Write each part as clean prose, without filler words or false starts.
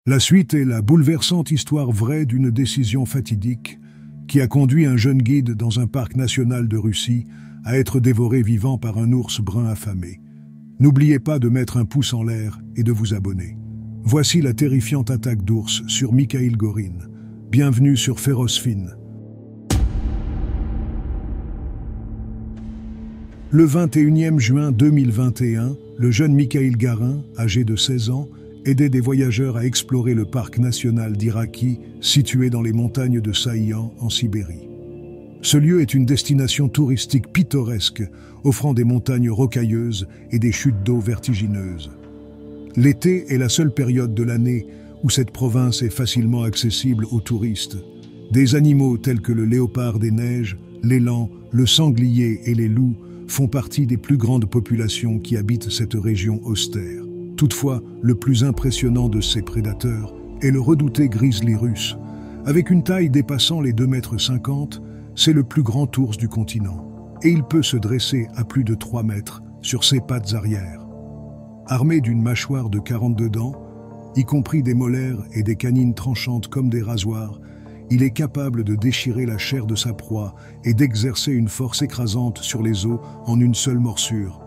La suite est la bouleversante histoire vraie d'une décision fatidique qui a conduit un jeune guide dans un parc national de Russie à être dévoré vivant par un ours brun affamé. N'oubliez pas de mettre un pouce en l'air et de vous abonner. Voici la terrifiante attaque d'ours sur Mikhail Gorin. Bienvenue sur Férocefin. Le 21 juin 2021, le jeune Mikhail Gorin, âgé de 16 ans, aidait des voyageurs à explorer le parc national d'Iraki, situé dans les montagnes de Saïan, en Sibérie. Ce lieu est une destination touristique pittoresque, offrant des montagnes rocailleuses et des chutes d'eau vertigineuses. L'été est la seule période de l'année où cette province est facilement accessible aux touristes. Des animaux tels que le léopard des neiges, l'élan, le sanglier et les loups font partie des plus grandes populations qui habitent cette région austère. Toutefois, le plus impressionnant de ces prédateurs est le redouté grizzly russe. Avec une taille dépassant les 2,50 m, c'est le plus grand ours du continent. Et il peut se dresser à plus de 3 mètres sur ses pattes arrière. Armé d'une mâchoire de 42 dents, y compris des molaires et des canines tranchantes comme des rasoirs, il est capable de déchirer la chair de sa proie et d'exercer une force écrasante sur les os en une seule morsure.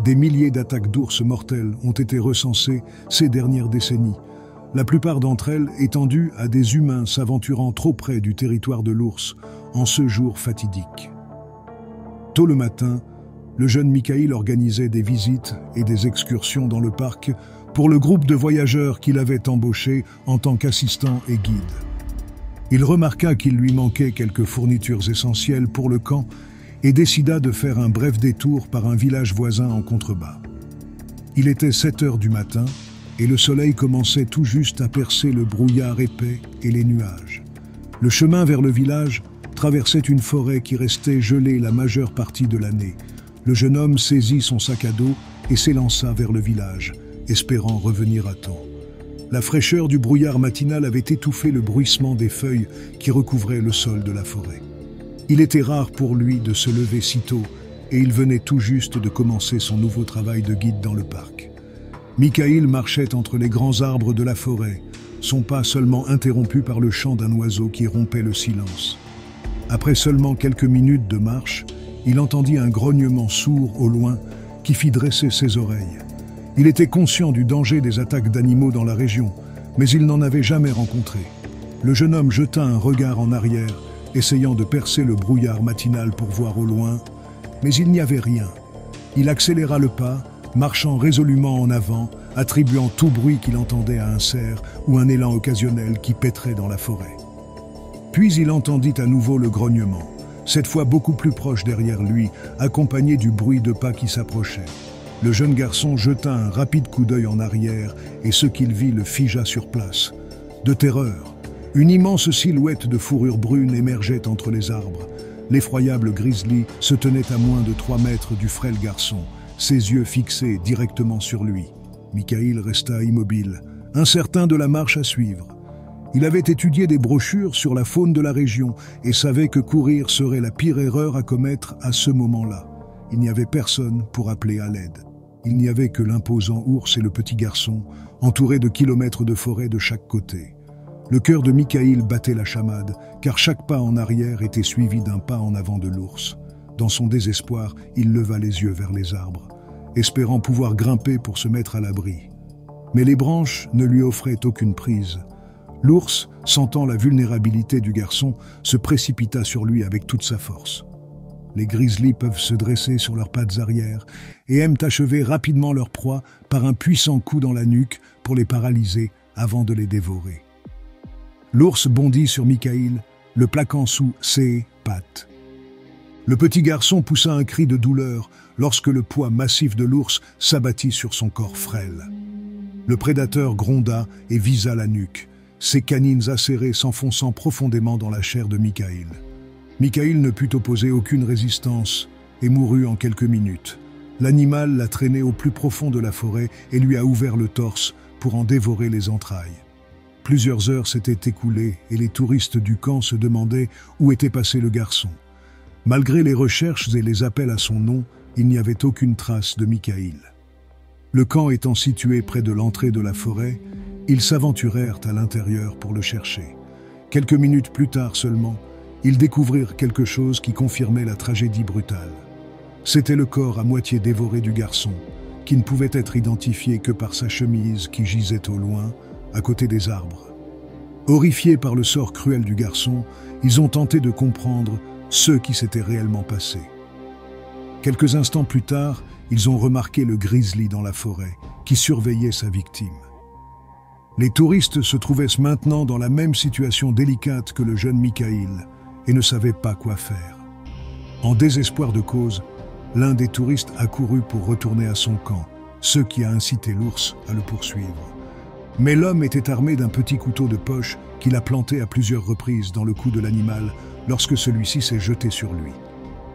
Des milliers d'attaques d'ours mortels ont été recensées ces dernières décennies, la plupart d'entre elles étant dues à des humains s'aventurant trop près du territoire de l'ours en ce jour fatidique. Tôt le matin, le jeune Mikhail organisait des visites et des excursions dans le parc pour le groupe de voyageurs qu'il avait embauché en tant qu'assistant et guide. Il remarqua qu'il lui manquait quelques fournitures essentielles pour le camp et décida de faire un bref détour par un village voisin en contrebas. Il était 7 heures du matin et le soleil commençait tout juste à percer le brouillard épais et les nuages. Le chemin vers le village traversait une forêt qui restait gelée la majeure partie de l'année. Le jeune homme saisit son sac à dos et s'élança vers le village, espérant revenir à temps. La fraîcheur du brouillard matinal avait étouffé le bruissement des feuilles qui recouvraient le sol de la forêt. Il était rare pour lui de se lever si tôt et il venait tout juste de commencer son nouveau travail de guide dans le parc. Mikhail marchait entre les grands arbres de la forêt, son pas seulement interrompu par le chant d'un oiseau qui rompait le silence. Après seulement quelques minutes de marche, il entendit un grognement sourd au loin qui fit dresser ses oreilles. Il était conscient du danger des attaques d'animaux dans la région, mais il n'en avait jamais rencontré. Le jeune homme jeta un regard en arrière, essayant de percer le brouillard matinal pour voir au loin, mais il n'y avait rien. Il accéléra le pas, marchant résolument en avant, attribuant tout bruit qu'il entendait à un cerf ou un élan occasionnel qui pétrait dans la forêt. Puis il entendit à nouveau le grognement, cette fois beaucoup plus proche derrière lui, accompagné du bruit de pas qui s'approchaient. Le jeune garçon jeta un rapide coup d'œil en arrière et ce qu'il vit le figea sur place. De terreur, une immense silhouette de fourrure brune émergeait entre les arbres. L'effroyable grizzly se tenait à moins de 3 mètres du frêle garçon, ses yeux fixés directement sur lui. Mikhail resta immobile, incertain de la marche à suivre. Il avait étudié des brochures sur la faune de la région et savait que courir serait la pire erreur à commettre à ce moment-là. Il n'y avait personne pour appeler à l'aide. Il n'y avait que l'imposant ours et le petit garçon, entourés de kilomètres de forêt de chaque côté. Le cœur de Mikhail battait la chamade, car chaque pas en arrière était suivi d'un pas en avant de l'ours. Dans son désespoir, il leva les yeux vers les arbres, espérant pouvoir grimper pour se mettre à l'abri. Mais les branches ne lui offraient aucune prise. L'ours, sentant la vulnérabilité du garçon, se précipita sur lui avec toute sa force. Les grizzlies peuvent se dresser sur leurs pattes arrière et aiment achever rapidement leur proie par un puissant coup dans la nuque pour les paralyser avant de les dévorer. L'ours bondit sur Mikhail, le plaquant sous ses pattes. Le petit garçon poussa un cri de douleur lorsque le poids massif de l'ours s'abattit sur son corps frêle. Le prédateur gronda et visa la nuque, ses canines acérées s'enfonçant profondément dans la chair de Mikhail. Mikhail ne put opposer aucune résistance et mourut en quelques minutes. L'animal l'a traîné au plus profond de la forêt et lui a ouvert le torse pour en dévorer les entrailles. Plusieurs heures s'étaient écoulées et les touristes du camp se demandaient où était passé le garçon. Malgré les recherches et les appels à son nom, il n'y avait aucune trace de Mikhail. Le camp étant situé près de l'entrée de la forêt, Ils s'aventurèrent à l'intérieur pour le chercher. Quelques minutes plus tard seulement, ils découvrirent quelque chose qui confirmait la tragédie brutale. C'était le corps à moitié dévoré du garçon, qui ne pouvait être identifié que par sa chemise qui gisait au loin, à côté des arbres. Horrifiés par le sort cruel du garçon, ils ont tenté de comprendre ce qui s'était réellement passé. Quelques instants plus tard, ils ont remarqué le grizzly dans la forêt, qui surveillait sa victime. Les touristes se trouvaient maintenant dans la même situation délicate que le jeune Michael et ne savaient pas quoi faire. En désespoir de cause, l'un des touristes accourut pour retourner à son camp, ce qui a incité l'ours à le poursuivre. Mais l'homme était armé d'un petit couteau de poche qu'il a planté à plusieurs reprises dans le cou de l'animal lorsque celui-ci s'est jeté sur lui.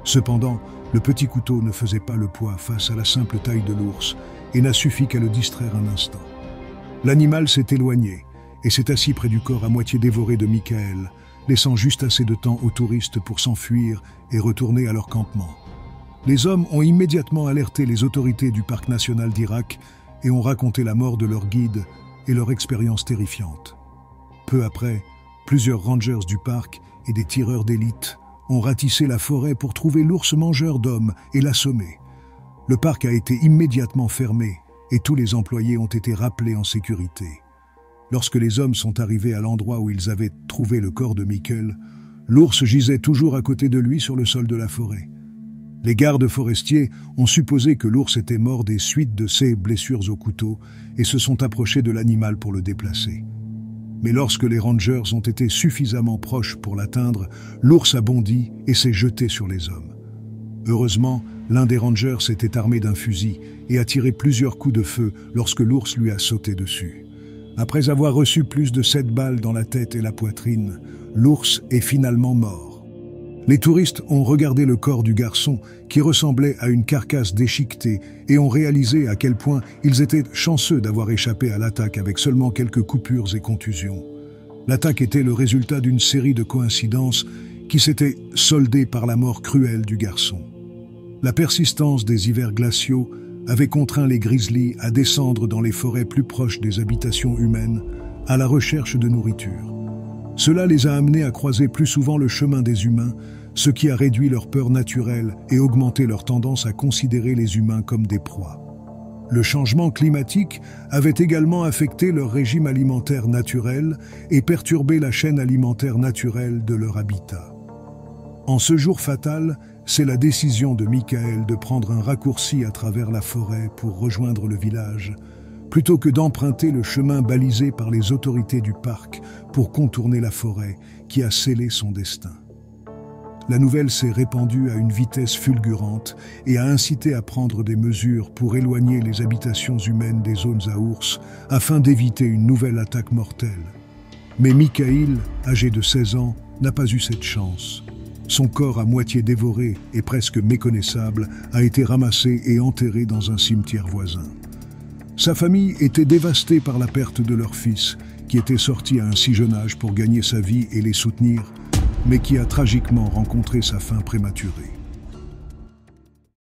Cependant, le petit couteau ne faisait pas le poids face à la simple taille de l'ours et n'a suffi qu'à le distraire un instant. L'animal s'est éloigné et s'est assis près du corps à moitié dévoré de Michael, laissant juste assez de temps aux touristes pour s'enfuir et retourner à leur campement. Les hommes ont immédiatement alerté les autorités du parc national d'Irak et ont raconté la mort de leur guide et leur expérience terrifiante. Peu après, plusieurs rangers du parc et des tireurs d'élite ont ratissé la forêt pour trouver l'ours mangeur d'hommes et l'assommer. Le parc a été immédiatement fermé et tous les employés ont été rappelés en sécurité. Lorsque les hommes sont arrivés à l'endroit où ils avaient trouvé le corps de Michael, l'ours gisait toujours à côté de lui sur le sol de la forêt. Les gardes forestiers ont supposé que l'ours était mort des suites de ses blessures au couteau et se sont approchés de l'animal pour le déplacer. Mais lorsque les rangers ont été suffisamment proches pour l'atteindre, l'ours a bondi et s'est jeté sur les hommes. Heureusement, l'un des rangers s'était armé d'un fusil et a tiré plusieurs coups de feu lorsque l'ours lui a sauté dessus. Après avoir reçu plus de 7 balles dans la tête et la poitrine, l'ours est finalement mort. Les touristes ont regardé le corps du garçon qui ressemblait à une carcasse déchiquetée et ont réalisé à quel point ils étaient chanceux d'avoir échappé à l'attaque avec seulement quelques coupures et contusions. L'attaque était le résultat d'une série de coïncidences qui s'étaient soldées par la mort cruelle du garçon. La persistance des hivers glaciaux avait contraint les grizzlies à descendre dans les forêts plus proches des habitations humaines à la recherche de nourriture. Cela les a amenés à croiser plus souvent le chemin des humains, ce qui a réduit leur peur naturelle et augmenté leur tendance à considérer les humains comme des proies. Le changement climatique avait également affecté leur régime alimentaire naturel et perturbé la chaîne alimentaire naturelle de leur habitat. En ce jour fatal, c'est la décision de Michael de prendre un raccourci à travers la forêt pour rejoindre le village, plutôt que d'emprunter le chemin balisé par les autorités du parc pour contourner la forêt qui a scellé son destin. La nouvelle s'est répandue à une vitesse fulgurante et a incité à prendre des mesures pour éloigner les habitations humaines des zones à ours afin d'éviter une nouvelle attaque mortelle. Mais Michael, âgé de 16 ans, n'a pas eu cette chance. Son corps à moitié dévoré et presque méconnaissable a été ramassé et enterré dans un cimetière voisin. Sa famille était dévastée par la perte de leur fils, qui était sorti à un si jeune âge pour gagner sa vie et les soutenir, mais qui a tragiquement rencontré sa fin prématurée.